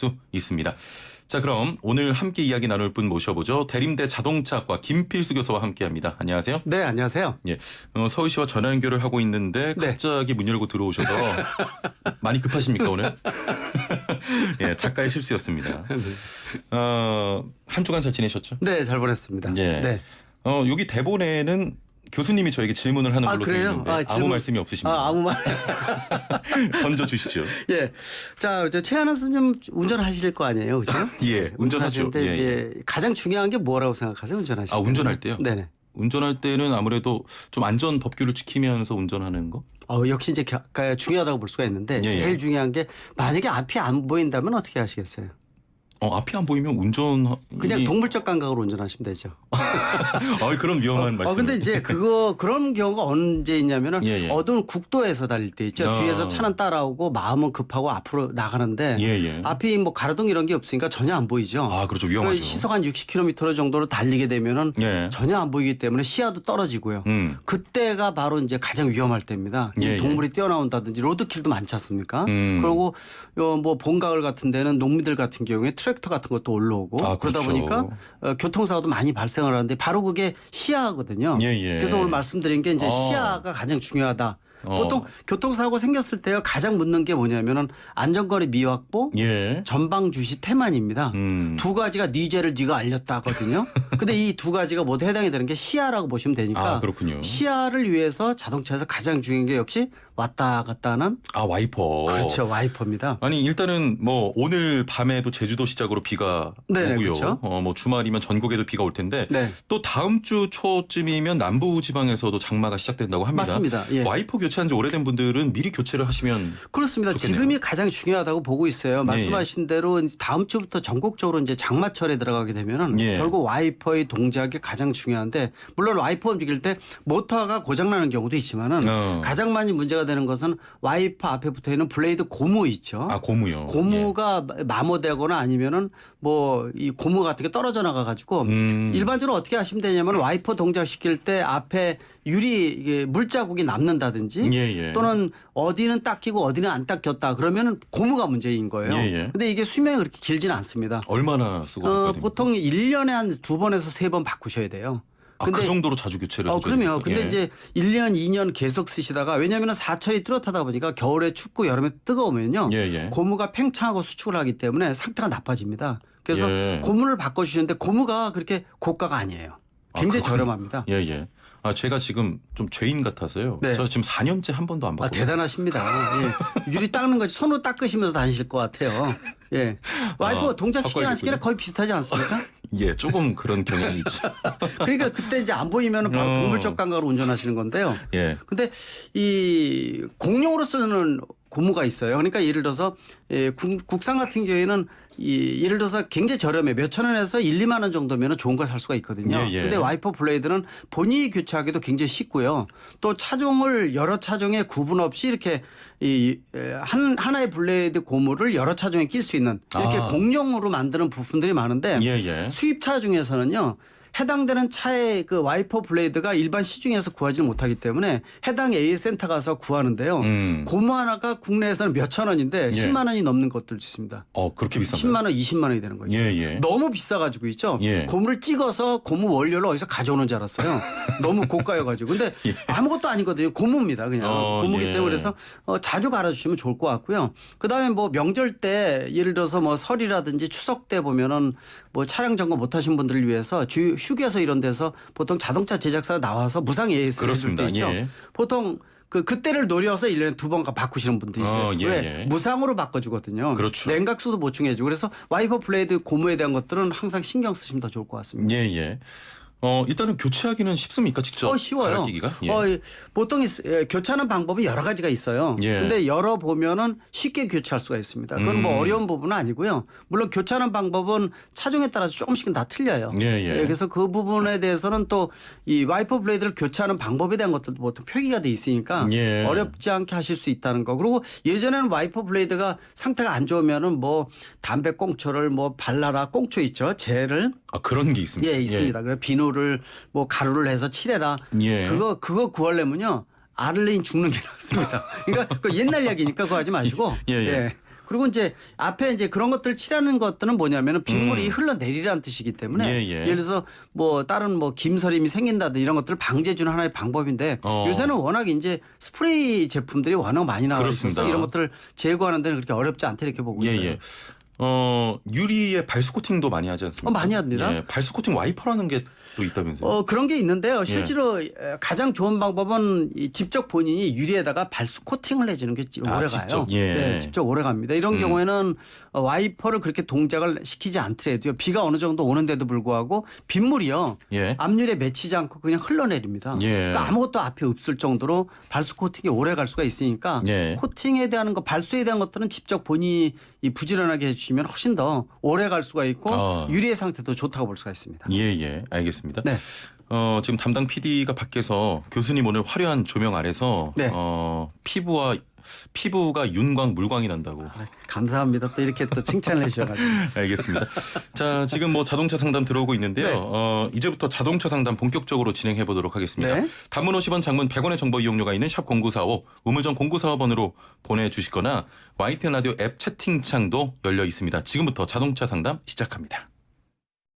수 있습니다. 자, 그럼 오늘 함께 이야기 나눌 분 모셔보죠. 대림대 자동차학과 김필수 교수와 함께합니다. 안녕하세요. 네, 안녕하세요. 예, 서울시와 전화 연결을 하고 있는데 네. 갑자기 문 열고 들어오셔서 많이 급하십니까 오늘? 예, 작가의 실수였습니다. 한 주간 잘 지내셨죠? 네, 잘 보냈습니다. 예. 네. 여기 대본에는 교수님이 저에게 질문을 하는 걸로 되어 그래요? 있는데 아무 질문. 말씀이 없으십니다. 아무 말. 던져 주시죠. 예. 자, 최하나 스님 운전하실 거 아니에요, 그렇죠? 예, 운전하죠. 운전하시는데 예, 이제 가장 중요한 게 뭐라고 생각하세요, 운전하실 때? 운전할 때요? 네네. 운전할 때는 아무래도 좀 안전 법규를 지키면서 운전하는 거? 역시 이제 중요하다고 볼 수가 있는데 예, 제일 예. 중요한 게 만약에 앞이 안 보인다면 어떻게 하시겠어요? 앞이 안 보이면 운전 그냥 동물적 감각으로 운전하시면 되죠. 그런 위험한 말씀. 근데 이제 그런 경우가 언제 있냐면은 예, 예. 어두운 국도에서 달릴 때 있죠. 뒤에서 차는 따라오고 마음은 급하고 앞으로 나가는데 예, 예. 앞이 뭐 가로등 이런 게 없으니까 전혀 안 보이죠. 그렇죠. 위험하죠. 시속 한 60km 정도로 달리게 되면은 예. 전혀 안 보이기 때문에 시야도 떨어지고요. 그때가 바로 이제 가장 위험할 때입니다. 예, 예. 동물이 뛰어나온다든지 로드킬도 많지 않습니까? 음. 그리고 뭐 봄가을 같은 데는 농민들 같은 경우에 트랙터 같은 것도 올라오고 그러다 그렇죠. 보니까 교통사고도 많이 발생을 하는데 바로 그게 시야거든요. 예, 예. 그래서 오늘 말씀드린 게 이제 시야가 가장 중요하다. 보통 교통사고 생겼을 때요 가장 묻는 게 뭐냐면은 안전거리 미확보, 예. 전방 주시 태만입니다. 두 가지가 네 죄를 네가 알렸다 하거든요. 근데 이 두 가지가 모두 해당이 되는 게 시야라고 보시면 되니까 그렇군요. 시야를 위해서 자동차에서 가장 중요한 게 역시 왔다 갔다 하는 와이퍼. 그렇죠. 와이퍼입니다. 아니 일단은 뭐 오늘 밤에도 제주도 시작으로 비가 네네, 오고요. 그렇죠. 뭐 주말이면 전국에도 비가 올 텐데 네. 또 다음 주 초쯤이면 남부 지방에서도 장마가 시작된다고 합니다. 맞습니다. 예. 와이퍼 교체한 지 오래된 분들은 미리 교체를 하시면 그렇습니다. 좋겠네요. 지금이 가장 중요하다고 보고 있어요. 말씀하신 대로 다음 주부터 전국적으로 이제 장마철에 들어가게 되면은 결국 와이퍼의 동작이 가장 중요한데 물론 와이퍼 움직일 때 모터가 고장나는 경우도 있지만은 가장 많이 문제가 되는 것은 와이퍼 앞에 붙어 있는 블레이드 고무 있죠. 고무요. 고무가 마모되거나 아니면은 뭐 이 고무 같은 게 떨어져 나가 가지고 일반적으로 어떻게 하시면 되냐면 와이퍼 동작 시킬 때 앞에 유리 이게 물자국이 남는다든지 또는 어디는 닦이고 어디는 안 닦였다 그러면 고무가 문제인 거예요. 근데 이게 수명이 그렇게 길지는 않습니다. 얼마나 쓰고 바꿔야 됩니까? 보통 1년에 한 2번에서 3번 바꾸셔야 돼요. 그 정도로 자주 교체를 해줘야 그럼요. 됩니까? 근데 이제 1년, 2년 계속 쓰시다가 왜냐하면 사철이 뚜렷하다 보니까 겨울에 춥고 여름에 뜨거우면요. 고무가 팽창하고 수축을 하기 때문에 상태가 나빠집니다. 그래서 고무를 바꿔주시는데 고무가 그렇게 고가가 아니에요. 굉장히 저렴합니다. 제가 지금 좀 죄인 같아서요. 저 지금 4년째 한 번도 안 바꿨어요. 대단하십니다. 유리 닦는 거 손으로 닦으시면서 다니실 것 같아요. 와이퍼 동작 시키나 안 시키나 거의 비슷하지 않습니까? 조금 그런 경향이 있죠. 그러니까 그때 이제 안 보이면 바로 동물적 감각으로 운전하시는 건데요. 근데 이 공용으로 쓰는 고무가 있어요. 그러니까 예를 들어서 국산 같은 경우에는 예를 들어서 굉장히 저렴해. 몇천 원에서 1, 2만 원 정도면 좋은 걸 살 수가 있거든요. 근데 와이퍼 블레이드는 본인이 교체하기도 굉장히 쉽고요. 또 차종을 여러 차종에 구분 없이 이렇게 하나의 블레이드 고무를 여러 차종에 낄 수 있는 이렇게 공용으로 만드는 부품들이 많은데 수입차 중에서는요. 해당되는 차의 그 와이퍼 블레이드가 일반 시중에서 구하지 못하기 때문에 해당 AS 센터 가서 구하는데요. 고무 하나가 국내에서는 몇천 원인데 10만 원이 넘는 것들도 있습니다. 그렇게 비싼가요? 10만 원, 20만 원이 되는 거죠. 너무 비싸가지고 있죠. 고무를 찍어서 고무 원료를 어디서 가져오는 줄 알았어요. 너무 고가여가지고. 근데 아무것도 아니거든요. 고무입니다. 그냥 고무기 때문에 그래서 자주 갈아주시면 좋을 것 같고요. 그다음에 뭐 명절 때 예를 들어서 뭐 설이라든지 추석 때 보면은 뭐 차량 점검 못하신 분들을 위해서 휴게소 이런 데서 보통 자동차 제작사 나와서 무상 AS를 해줄 때 있죠. 보통 그때를 노려서 1년에 2번 바꾸시는 분도 있어요. 왜? 무상으로 바꿔주거든요. 냉각수도 보충해주고 그래서 와이퍼 블레이드 고무에 대한 것들은 항상 신경 쓰시면 더 좋을 것 같습니다. 일단은 교체하기는 쉽습니까? 직접 쉬워요. 갈아끼기가? 보통 교체하는 방법이 여러 가지가 있어요. 근데 열어보면은 쉽게 교체할 수가 있습니다. 그건 뭐 어려운 부분은 아니고요. 물론 교체하는 방법은 차종에 따라서 조금씩은 다 틀려요. 그래서 그 부분에 대해서는 또 이 와이퍼 블레이드를 교체하는 방법에 대한 것들도 보통 표기가 돼 있으니까 어렵지 않게 하실 수 있다는 거. 그리고 예전에는 와이퍼 블레이드가 상태가 안 좋으면은 뭐 담배 꽁초를 뭐 발라라 꽁초 있죠. 젤을 그런 게 있습니다. 있습니다. 그래 비누를 뭐 가루를 해서 칠해라. 그거 구하려면요. 아를레인 죽는 게 낫습니다. 그러니까 그 옛날 얘기니까 그거 하지 마시고 그리고 이제 앞에 이제 그런 것들 칠하는 것들은 뭐냐면은 빗물이 흘러내리라는 뜻이기 때문에 예, 예. 예를 들어서 뭐 다른 뭐 김서림이 생긴다든 이런 것들을 방지해주는 하나의 방법인데 요새는 워낙 이제 스프레이 제품들이 워낙 많이 나와 있어서 이런 것들을 제거하는 데는 그렇게 어렵지 않다 이렇게 보고 있어요. 예. 유리에 발수 코팅도 많이 하지 않습니까? 많이 합니다. 예, 발수 코팅 와이퍼라는 게 또 있다면서요? 그런 게 있는데요. 실제로 가장 좋은 방법은 직접 본인이 유리에다가 발수 코팅을 해주는 게 오래 가요. 직접? 예. 네, 직접 오래 갑니다. 이런 경우에는 와이퍼를 그렇게 동작을 시키지 않더라도요. 비가 어느 정도 오는데도 불구하고 빗물이요. 예. 앞유리에 맺히지 않고 그냥 흘러내립니다. 예. 그러니까 아무것도 앞에 없을 정도로 발수 코팅이 오래 갈 수가 있으니까 예. 코팅에 대한 거, 발수에 대한 것들은 직접 본인이 부지런하게 해주시면 훨씬 더 오래 갈 수가 있고 유리의 상태도 좋다고 볼 수가 있습니다. 예. 알겠습니다. 네. 지금 담당 PD가 밖에서 교수님 오늘 화려한 조명 아래서 네. 피부가 윤광 물광이 난다고. 감사합니다. 또 이렇게 또 칭찬을 해주셔가지고. 알겠습니다. 자, 지금 뭐 자동차 상담 들어오고 있는데요. 이제부터 자동차 상담 본격적으로 진행해 보도록 하겠습니다. 네. 단문 50원, 장문 100원의 정보 이용료가 있는 샵 0945 우물정 0945번으로 보내주시거나 YTN 라디오 앱 채팅창도 열려 있습니다. 지금부터 자동차 상담 시작합니다.